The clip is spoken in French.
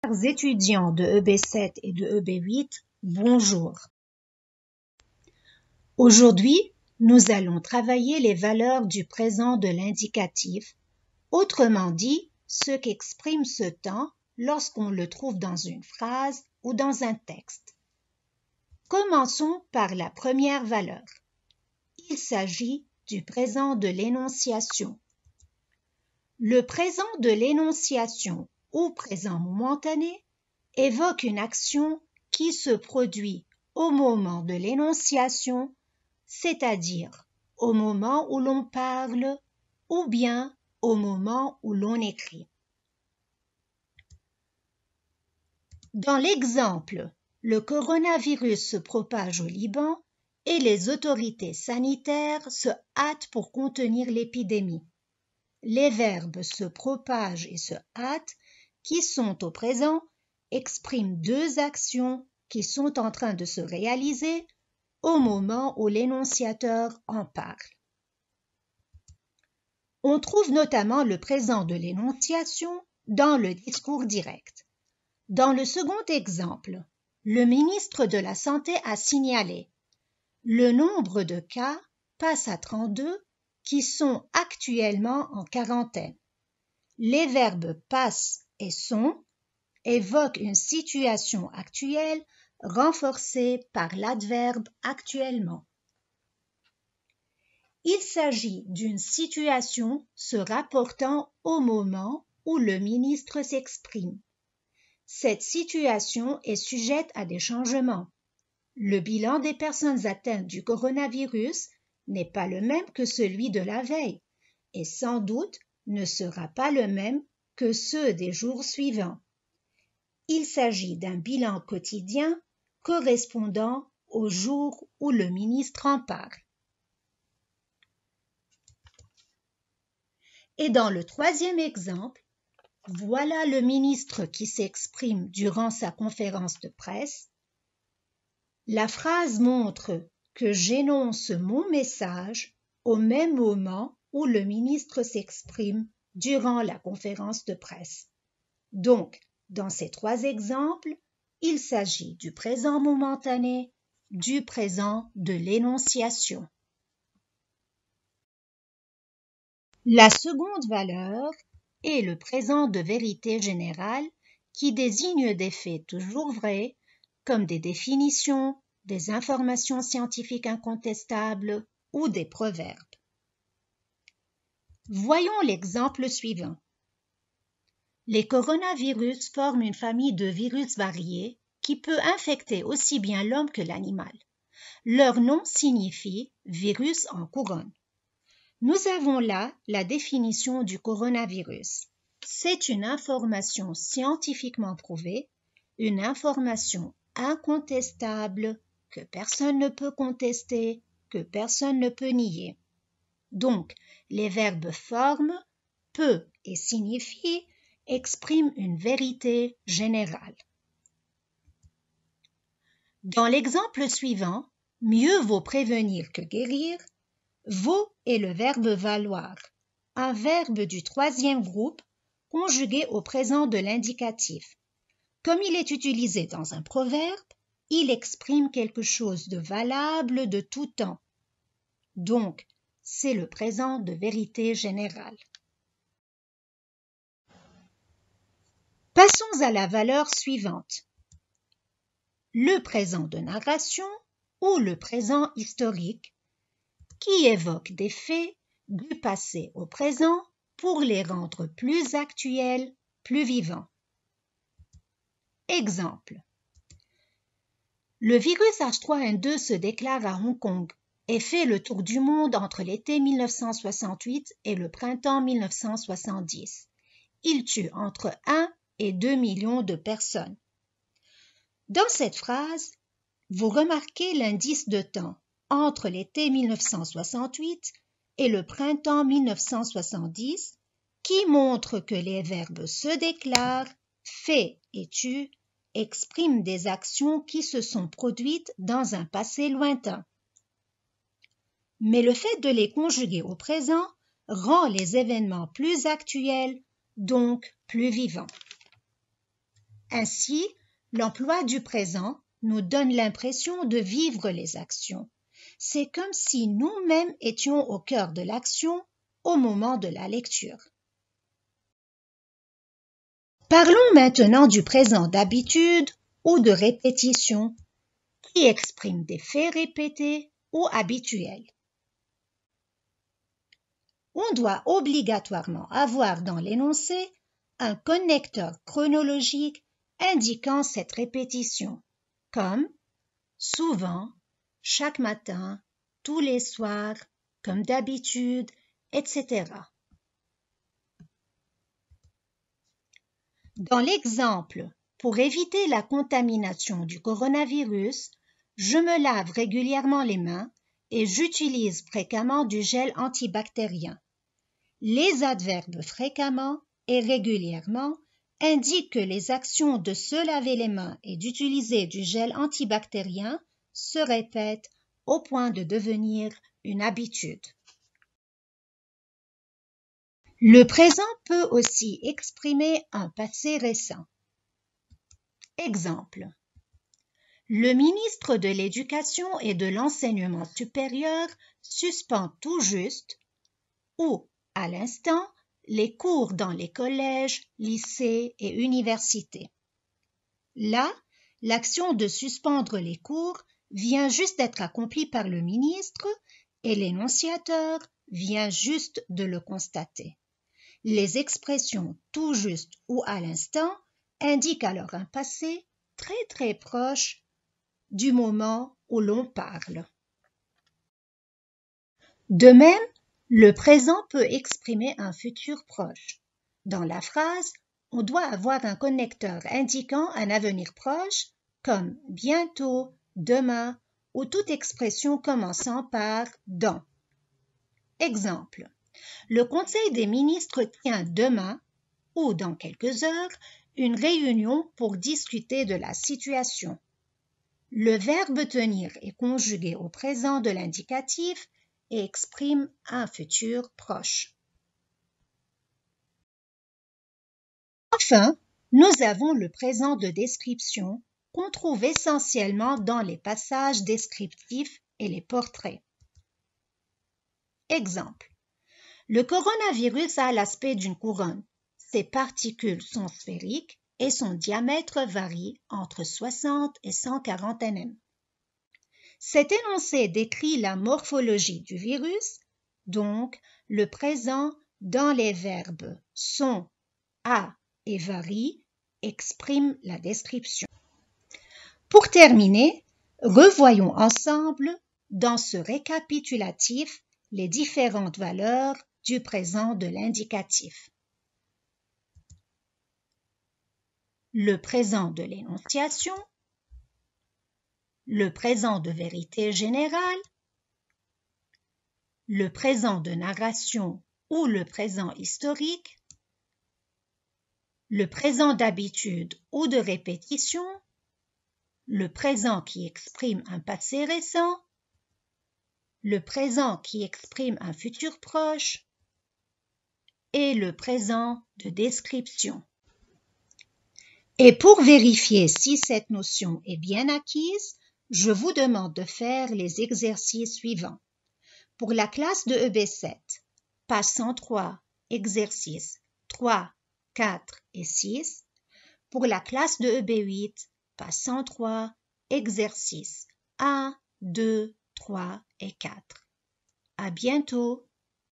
Chers étudiants de EB7 et de EB8, bonjour. Aujourd'hui, nous allons travailler les valeurs du présent de l'indicatif, autrement dit, ce qu'exprime ce temps lorsqu'on le trouve dans une phrase ou dans un texte. Commençons par la première valeur. Il s'agit du présent de l'énonciation. Le présent de l'énonciation ou présent momentané évoque une action qui se produit au moment de l'énonciation, c'est-à-dire au moment où l'on parle ou bien au moment où l'on écrit. Dans l'exemple, le coronavirus se propage au Liban et les autorités sanitaires se hâtent pour contenir l'épidémie. Les verbes se propage et se hâte, qui sont au présent, expriment deux actions qui sont en train de se réaliser au moment où l'énonciateur en parle. On trouve notamment le présent de l'énonciation dans le discours direct. Dans le second exemple, le ministre de la Santé a signalé « Le nombre de cas passe à 32 qui sont actuellement en quarantaine ». Les verbes « passe » et « sont » évoquent une situation actuelle renforcée par l'adverbe « actuellement ». Il s'agit d'une situation se rapportant au moment où le ministre s'exprime. Cette situation est sujette à des changements. Le bilan des personnes atteintes du coronavirus n'est pas le même que celui de la veille et sans doute ne sera pas le même que ceux des jours suivants. Il s'agit d'un bilan quotidien correspondant au jour où le ministre en parle. Et dans le troisième exemple, voilà le ministre qui s'exprime durant sa conférence de presse. La phrase montre que j'énonce mon message au même moment où le ministre s'exprime durant la conférence de presse. Donc, dans ces trois exemples, il s'agit du présent momentané, du présent de l'énonciation. La seconde valeur est le présent de vérité générale qui désigne des faits toujours vrais comme des définitions, des informations scientifiques incontestables ou des proverbes. Voyons l'exemple suivant. Les coronavirus forment une famille de virus variés qui peut infecter aussi bien l'homme que l'animal. Leur nom signifie « virus en couronne ». Nous avons là la définition du coronavirus. C'est une information scientifiquement prouvée, une information incontestable que personne ne peut contester, que personne ne peut nier. Donc, les verbes forme, peut et signifie expriment une vérité générale. Dans l'exemple suivant, mieux vaut prévenir que guérir, vaut est le verbe valoir, un verbe du troisième groupe conjugué au présent de l'indicatif. Comme il est utilisé dans un proverbe, il exprime quelque chose de valable de tout temps. Donc, c'est le présent de vérité générale. Passons à la valeur suivante. Le présent de narration ou le présent historique qui évoque des faits du passé au présent pour les rendre plus actuels, plus vivants. Exemple. Le virus H3N2 se déclare à Hong Kong et fait le tour du monde entre l'été 1968 et le printemps 1970. Il tue entre 1 et 2 millions de personnes. Dans cette phrase, vous remarquez l'indice de temps entre l'été 1968 et le printemps 1970 qui montre que les verbes se déclarent, fait et tue expriment des actions qui se sont produites dans un passé lointain. Mais le fait de les conjuguer au présent rend les événements plus actuels, donc plus vivants. Ainsi, l'emploi du présent nous donne l'impression de vivre les actions. C'est comme si nous-mêmes étions au cœur de l'action au moment de la lecture. Parlons maintenant du présent d'habitude ou de répétition, qui exprime des faits répétés ou habituels. On doit obligatoirement avoir dans l'énoncé un connecteur chronologique indiquant cette répétition, comme souvent, chaque matin, tous les soirs, comme d'habitude, etc. Dans l'exemple, pour éviter la contamination du coronavirus, je me lave régulièrement les mains et j'utilise fréquemment du gel antibactérien. Les adverbes fréquemment et régulièrement indiquent que les actions de se laver les mains et d'utiliser du gel antibactérien se répètent au point de devenir une habitude. Le présent peut aussi exprimer un passé récent. Exemple. Le ministre de l'Éducation et de l'Enseignement supérieur suspend tout juste ou, à l'instant, les cours dans les collèges, lycées et universités. Là, l'action de suspendre les cours vient juste d'être accomplie par le ministre et l'énonciateur vient juste de le constater. Les expressions tout juste ou à l'instant indiquent alors un passé très proche du moment où l'on parle. De même, le présent peut exprimer un futur proche. Dans la phrase, on doit avoir un connecteur indiquant un avenir proche comme bientôt, demain ou toute expression commençant par dans. Exemple. Le Conseil des ministres tient demain ou dans quelques heures une réunion pour discuter de la situation. Le verbe tenir est conjugué au présent de l'indicatif et exprime un futur proche. Enfin, nous avons le présent de description qu'on trouve essentiellement dans les passages descriptifs et les portraits. Exemple. Le coronavirus a l'aspect d'une couronne. Ses particules sont sphériques et son diamètre varie entre 60 et 140 nm. Cet énoncé décrit la morphologie du virus, donc le présent dans les verbes sont, a et varie exprime la description. Pour terminer, revoyons ensemble dans ce récapitulatif les différentes valeurs du présent de l'indicatif. Le présent de l'énonciation, le présent de vérité générale, le présent de narration ou le présent historique, le présent d'habitude ou de répétition, le présent qui exprime un passé récent, le présent qui exprime un futur proche et le présent de description. Et pour vérifier si cette notion est bien acquise, je vous demande de faire les exercices suivants. Pour la classe de EB7, page 103, exercices 3, 4 et 6. Pour la classe de EB8, page 103, exercices 1, 2, 3 et 4. À bientôt!